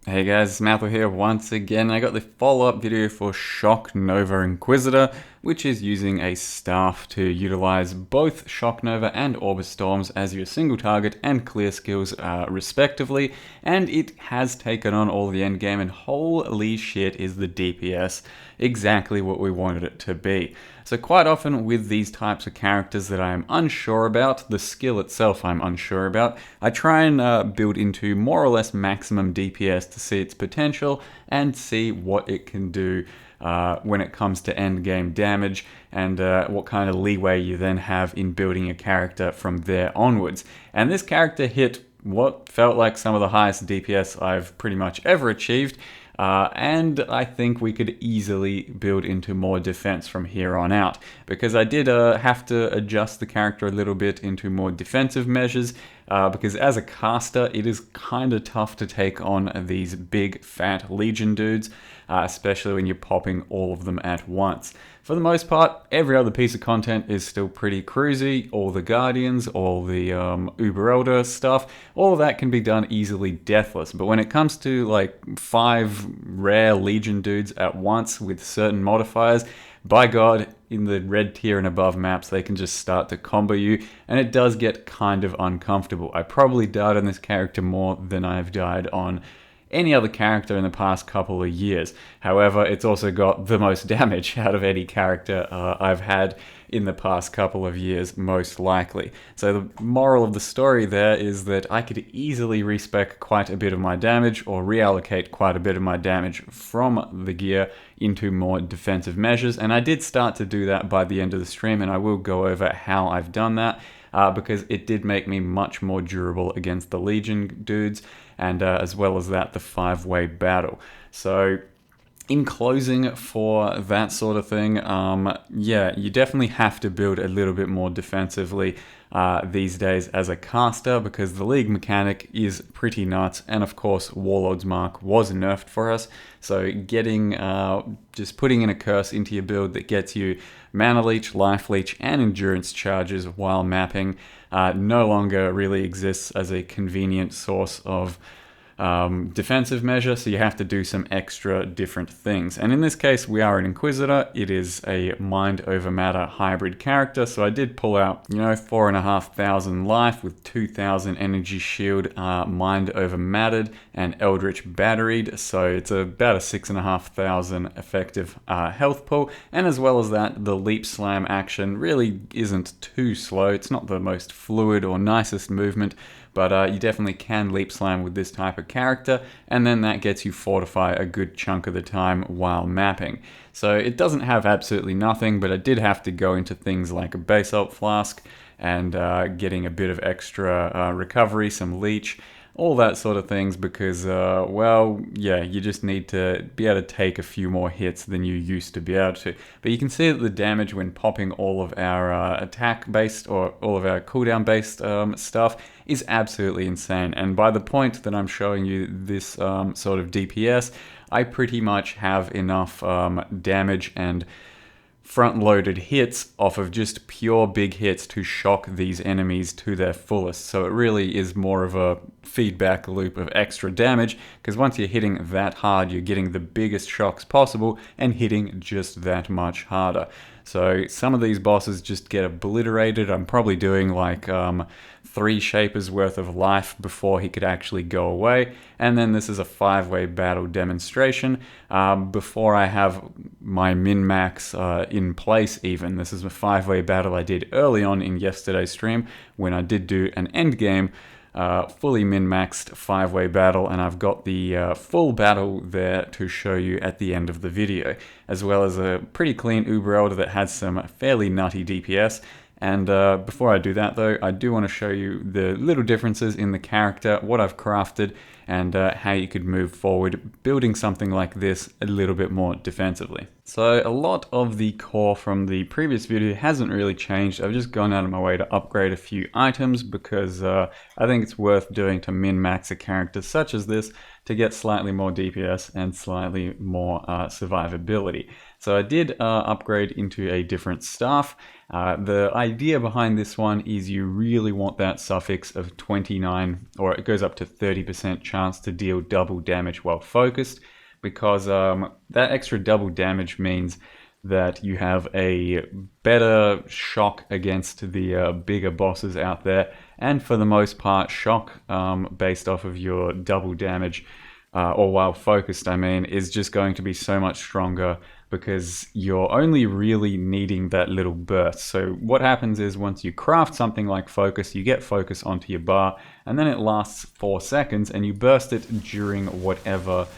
Hey guys, it's Mathel here once again. I got the follow-up video for Shock Nova Inquisitor, which is using a staff to utilize both Shock Nova and Orbit Storms as your single target and clear skills respectively, and it has taken on all the endgame, and holy shit is the DPS exactly what we wanted it to be. So quite often with these types of characters that I am unsure about, the skill itself I'm unsure about, I try and build into more or less maximum DPS to see its potential and see what it can do when it comes to end game damage, and what kind of leeway you then have in building a character from there onwards. And this character hit what felt like some of the highest DPS I've pretty much ever achieved. And I think we could easily build into more defense from here on out, because I did have to adjust the character a little bit into more defensive measures, because as a caster it is kind of tough to take on these big fat legion dudes, especially when you're popping all of them at once. For the most part, every other piece of content is still pretty cruisy. All the Guardians, all the Uber Elder stuff, all of that can be done easily deathless. But when it comes to like 5 rare Legion dudes at once with certain modifiers, by God, in the red tier and above maps, they can just start to combo you, and it does get kind of uncomfortable. I probably died on this character more than I've died on any other character in the past couple of years. However, it's also got the most damage out of any character I've had in the past couple of years, most likely. So the moral of the story there is that I could easily respec quite a bit of my damage, or reallocate quite a bit of my damage from the gear into more defensive measures, and I did start to do that by the end of the stream, and I will go over how I've done that. Because it did make me much more durable against the Legion dudes, and as well as that, the 5-way battle. So in closing for that sort of thing, yeah, you definitely have to build a little bit more defensively these days as a caster, because the league mechanic is pretty nuts, and of course Warlord's Mark was nerfed for us, so getting just putting in a curse into your build that gets you mana leech, life leech, and endurance charges while mapping no longer really exists as a convenient source of defensive measure, so you have to do some extra different things. And in this case, we are an Inquisitor. It is a mind over matter hybrid character, so I did pull out, 4,500 life with 2,000 energy shield, mind over mattered, and eldritch batteried, so it's about a 6,500 effective health pool. And as well as that, the leap slam action really isn't too slow. It's not the most fluid or nicest movement, but you definitely can leap slam with this type of character, and then that gets you fortify a good chunk of the time while mapping. So it doesn't have absolutely nothing, but I did have to go into things like a basalt flask, and getting a bit of extra recovery, some leech, all that sort of things, because, well, yeah, you just need to be able to take a few more hits than you used to be able to. But you can see that the damage when popping all of our attack-based, or all of our cooldown-based stuff is absolutely insane. And by the point that I'm showing you this sort of DPS, I pretty much have enough damage and front-loaded hits off of just pure big hits to shock these enemies to their fullest. So it really is more of a feedback loop of extra damage, because once you're hitting that hard, you're getting the biggest shocks possible and hitting just that much harder. So some of these bosses just get obliterated. I'm probably doing like 3 Shapers worth of life before he could actually go away. And then this is a 5-way battle demonstration before I have my min-max in place even. This is a 5-way battle I did early on in yesterday's stream when I did do an endgame fully min-maxed 5-way battle, and I've got the full battle there to show you at the end of the video, as well as a pretty clean Uber Elder that has some fairly nutty DPS. And before I do that though, I do want to show you the little differences in the character, what I've crafted, and how you could move forward building something like this a little bit more defensively. So a lot of the core from the previous video hasn't really changed. I've just gone out of my way to upgrade a few items, because I think it's worth doing to min-max a character such as this, to get slightly more DPS and slightly more survivability. So I did upgrade into a different staff. The idea behind this one is you really want that suffix of 29, or it goes up to 30% chance to deal double damage while focused, because that extra double damage means that you have a better shock against the bigger bosses out there, and for the most part, shock based off of your double damage, or while focused, I mean, is just going to be so much stronger because you're only really needing that little burst. So what happens is once you craft something like focus, you get focus onto your bar, and then it lasts 4 seconds, and you burst it during whatever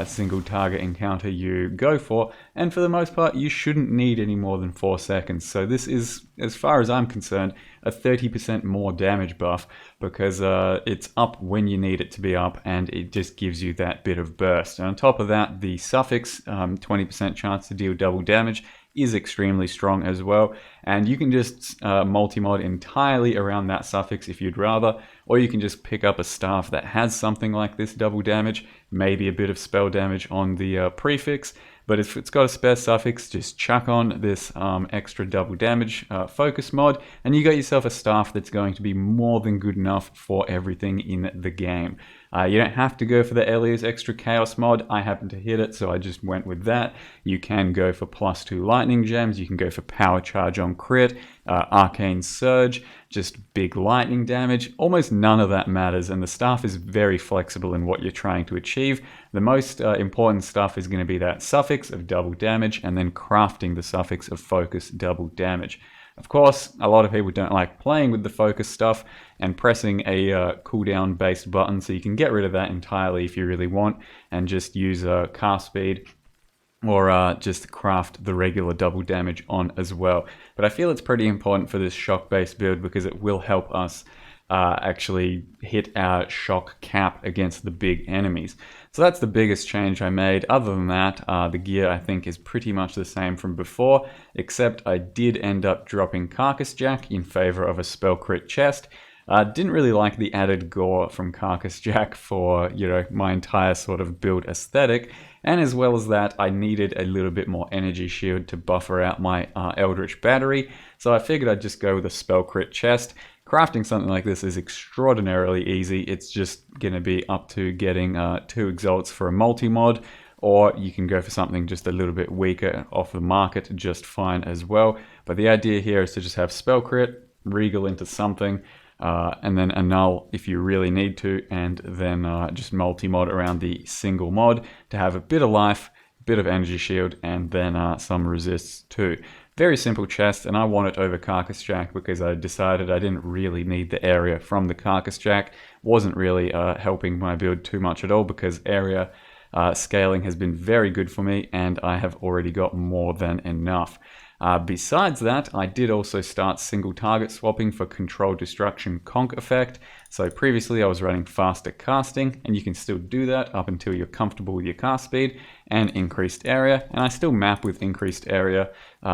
single target encounter you go for, and for the most part you shouldn't need any more than 4 seconds. So this is, as far as I'm concerned, a 30% more damage buff, because it's up when you need it to be up, and it just gives you that bit of burst. And on top of that, the suffix, 20% chance to deal double damage, is extremely strong as well, and you can just multi-mod entirely around that suffix if you'd rather, or you can just pick up a staff that has something like this double damage, maybe a bit of spell damage on the prefix, but if it's got a spare suffix, just chuck on this extra double damage focus mod, and you got yourself a staff that's going to be more than good enough for everything in the game. You don't have to go for the Elia's extra chaos mod. I happened to hit it, so I just went with that. You can go for +2 lightning gems, you can go for power charge on crit, arcane surge, just big lightning damage. Almost none of that matters, and the staff is very flexible in what you're trying to achieve. The most important stuff is going to be that suffix of double damage, and then crafting the suffix of focus double damage. Of course, a lot of people don't like playing with the focus stuff and pressing a cooldown based button, so you can get rid of that entirely if you really want and just use cast speed, or just craft the regular double damage on as well. But I feel it's pretty important for this shock based build because it will help us actually hit our shock cap against the big enemies. So that's the biggest change I made. Other than that, the gear I think is pretty much the same from before, except I did end up dropping Carcass Jack in favor of a spell crit chest. Didn't really like the added gore from Carcass Jack for, you know, my entire sort of build aesthetic, and as well as that, I needed a little bit more energy shield to buffer out my Eldritch Battery, so I figured I'd just go with a spell crit chest. Crafting something like this is extraordinarily easy. It's just going to be up to getting 2 exalts for a multi-mod, or you can go for something just a little bit weaker off the market just fine as well. But the idea here is to just have spell crit, regal into something, and then annul if you really need to, and then just multi-mod around the single mod to have a bit of life, bit of energy shield, and then some resists too. Very simple chest, and I want it over Carcass Jack because I decided I didn't really need the area from the Carcass Jack. Wasn't really helping my build too much at all because area scaling has been very good for me, and I have already got more than enough. Besides that, I did also start single target swapping for Control Destruction Conk effect. So previously I was running faster casting, and you can still do that up until you're comfortable with your cast speed, and increased area, and I still map with increased area,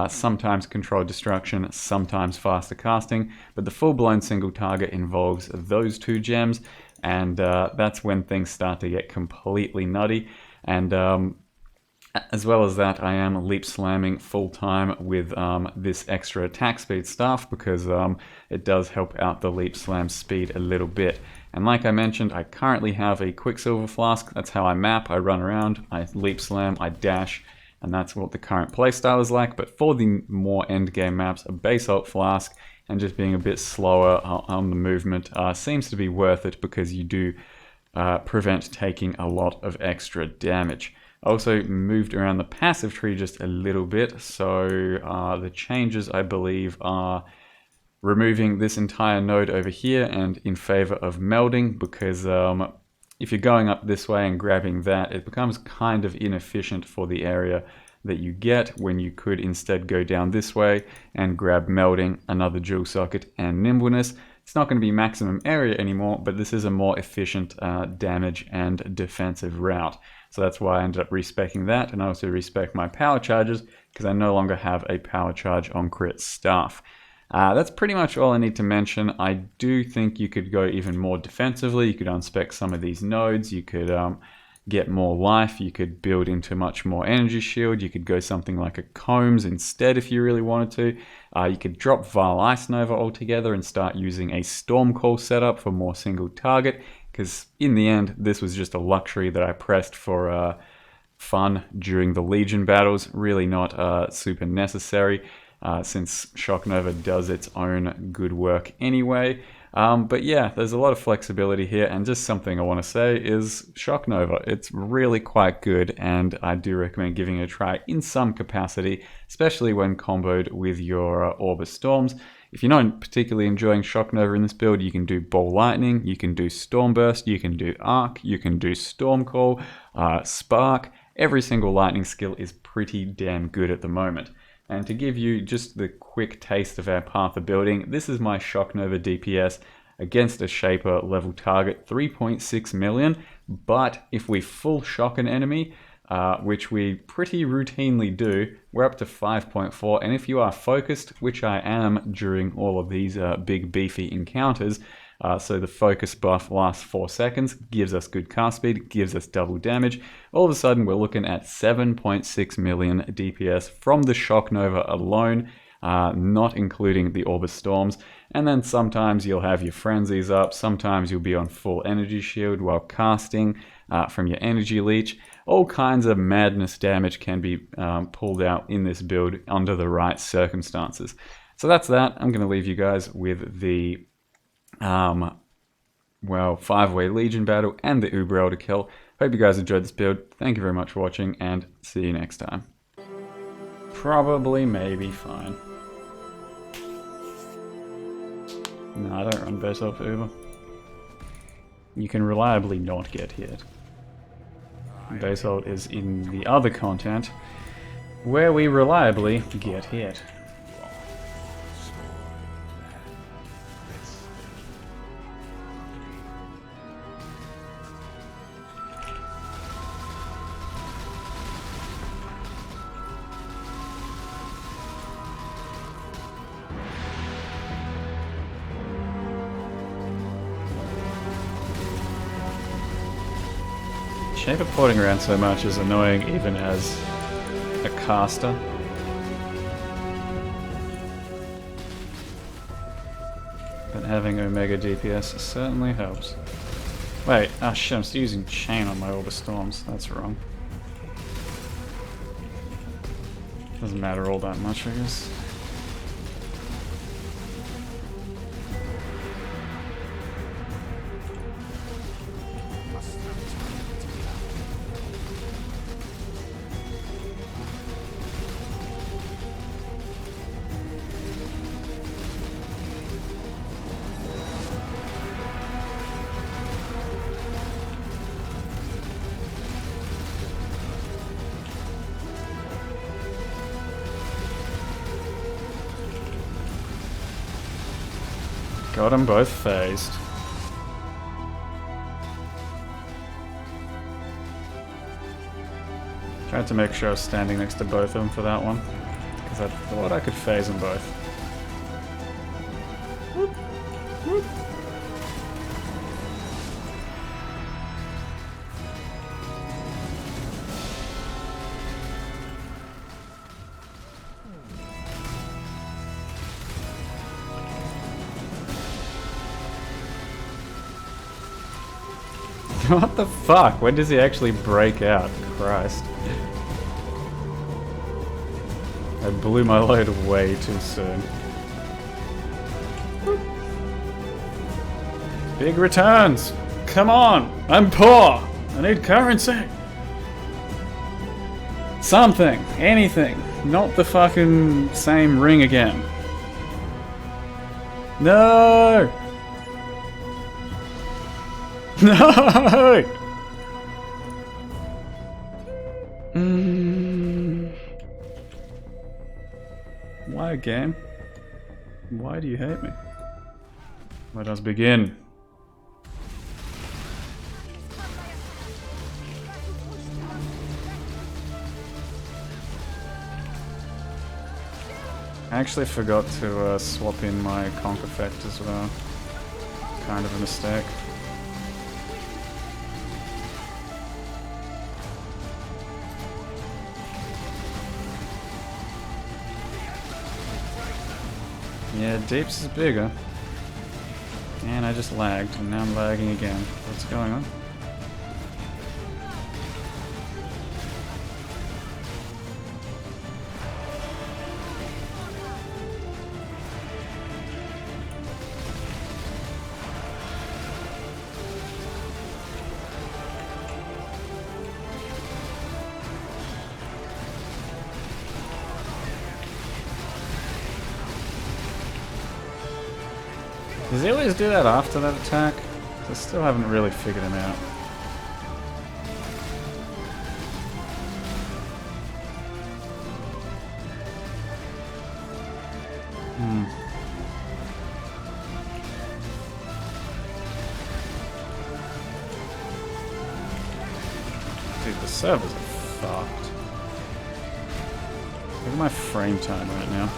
sometimes Control Destruction, sometimes faster casting, but the full-blown single target involves those 2 gems, and that's when things start to get completely nutty. And as well as that, I am leap slamming full time with this extra attack speed staff because it does help out the leap slam speed a little bit. And like I mentioned, I currently have a Quicksilver Flask. That's how I map. I run around, I leap slam, I dash, and that's what the current playstyle is like. But for the more endgame maps, a Basalt Flask and just being a bit slower on the movement seems to be worth it because you do prevent taking a lot of extra damage. Also moved around the passive tree just a little bit, so the changes I believe are removing this entire node over here and in favor of melding, because if you're going up this way and grabbing that, it becomes kind of inefficient for the area that you get when you could instead go down this way and grab melding, another jewel socket, and nimbleness. It's not going to be maximum area anymore, but this is a more efficient damage and defensive route. So that's why I ended up respecking that, and I also respec my power charges because I no longer have a power charge on crit staff. That's pretty much all I need to mention. I do think you could go even more defensively. You could unspec some of these nodes. You could get more life. You could build into much more energy shield. You could go something like a Combs instead if you really wanted to. You could drop Vile Ice Nova altogether and start using a Storm Call setup for more single target, because in the end, this was just a luxury that I pressed for fun during the Legion battles. Really not super necessary, since Shock Nova does its own good work anyway. But yeah, there's a lot of flexibility here, and just something I want to say is Shock Nova. It's really quite good, and I do recommend giving it a try in some capacity, especially when comboed with your Orb of Storms. If you're not particularly enjoying Shock Nova in this build, you can do Ball Lightning, you can do Storm Burst, you can do Arc, you can do Storm Call, Spark. Every single lightning skill is pretty damn good at the moment. And to give you just the quick taste of our path of building, this is my Shock Nova DPS against a Shaper level target, 3.6 million. But if we full shock an enemy, which we pretty routinely do, we're up to 5.4. And if you are focused, which I am during all of these big beefy encounters, so the focus buff lasts 4 seconds, gives us good cast speed, gives us double damage. All of a sudden we're looking at 7.6 million DPS from the Shock Nova alone, not including the Orb of Storms. And then sometimes you'll have your frenzies up, sometimes you'll be on full energy shield while casting from your energy leech. All kinds of madness damage can be pulled out in this build under the right circumstances. So that's that. I'm going to leave you guys with the 5-way Legion battle and the Uber Elder kill. Hope you guys enjoyed this build. Thank you very much for watching, and see you next time. Probably, maybe, fine. No, I don't run base ult for Uber. You can reliably not get hit. Base ult is in the other content, where we reliably get hit. Shaper porting around so much is annoying even as a caster. But having Omega DPS certainly helps. Wait, oh shit, I'm still using Chain on my Orb of Storms. That's wrong. Doesn't matter all that much, I guess. Got them both phased. Tried to make sure I was standing next to both of them for that one, because I thought I could phase them both. Whoop, whoop. What the fuck? When does he actually break out? Christ. I blew my load way too soon. Big returns! Come on! I'm poor! I need currency! Something! Anything! Not the fucking same ring again. No! No! Why, game? Why do you hate me? Let us begin. I actually forgot to swap in my Conk effect as well. Kind of a mistake. Yeah, deeps is bigger. And I just lagged, and now I'm lagging again. What's going on? Does he always do that after that attack? I still haven't really figured him out. Dude, the servers are fucked. Look at my frame time right now.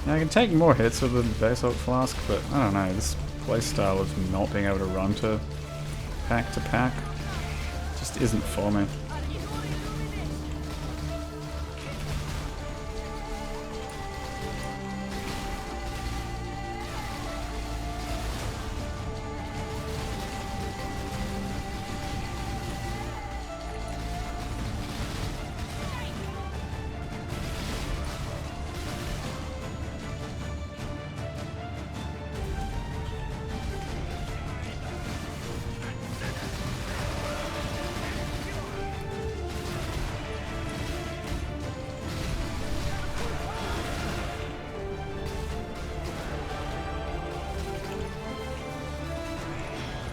Now, I can take more hits with the basalt flask, but I don't know, this playstyle of not being able to run to pack just isn't for me.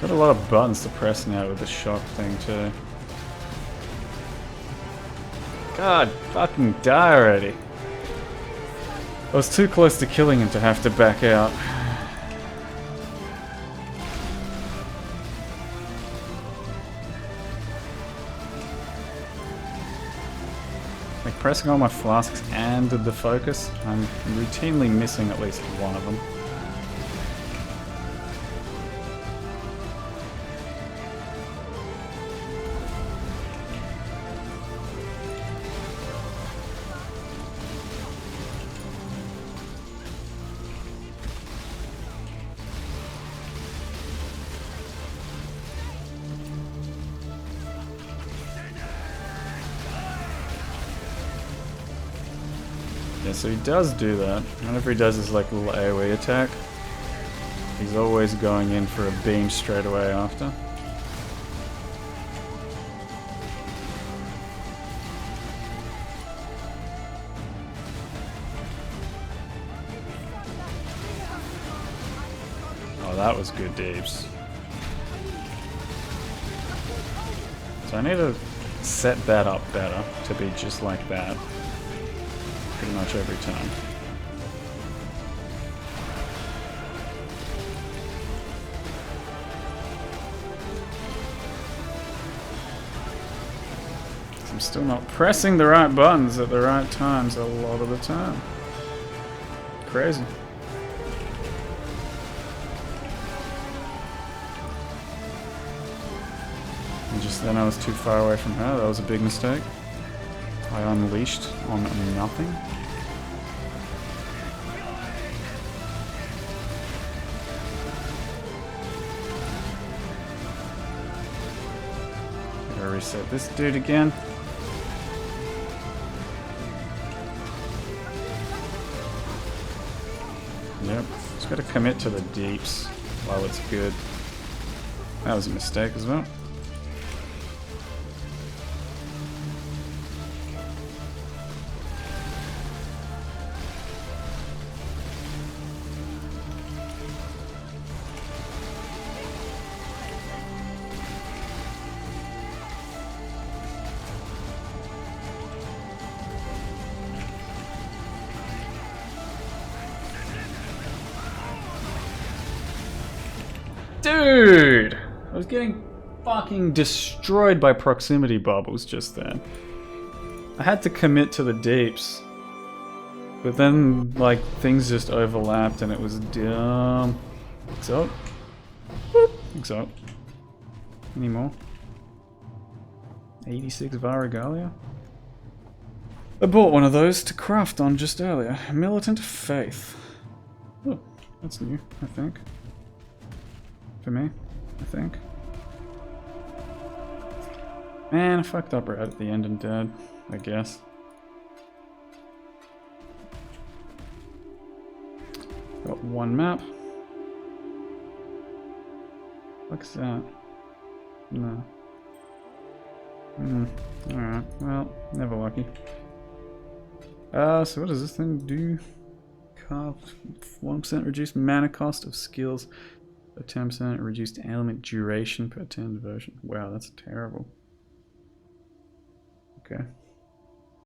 Got a lot of buttons to press now with the shock thing too. God, fucking die already. I was too close to killing him to have to back out. Like pressing all my flasks and the focus, I'm routinely missing at least one of them. Yeah, so he does do that. Whenever he does his like little AoE attack, he's always going in for a beam straight away after. Oh, that was good deeps. So I need to set that up better to be just like that. Pretty much every time. I'm still not pressing the right buttons at the right times a lot of the time. Crazy. And just then I was too far away from her. That was a big mistake. I unleashed on nothing. Gotta reset this dude again. Yep, just gotta commit to the deeps while it's good. That was a mistake as well. Dude! I was getting fucking destroyed by proximity bubbles just then. I had to commit to the deeps. But then, like, things just overlapped and it was dumb. Thanks up. Whoop. Thanks up. Any more? 86 Varagalia. I bought one of those to craft on just earlier. Militant Faith. Oh, that's new, I think. For me, I think. Man, I fucked up right at the end and died, I guess. Got one map. What's that? No. Alright, well, never lucky. So what does this thing do? Carved 1% reduced mana cost of skills per 10%, reduced element duration per turn devotion. Wow, that's terrible. Okay.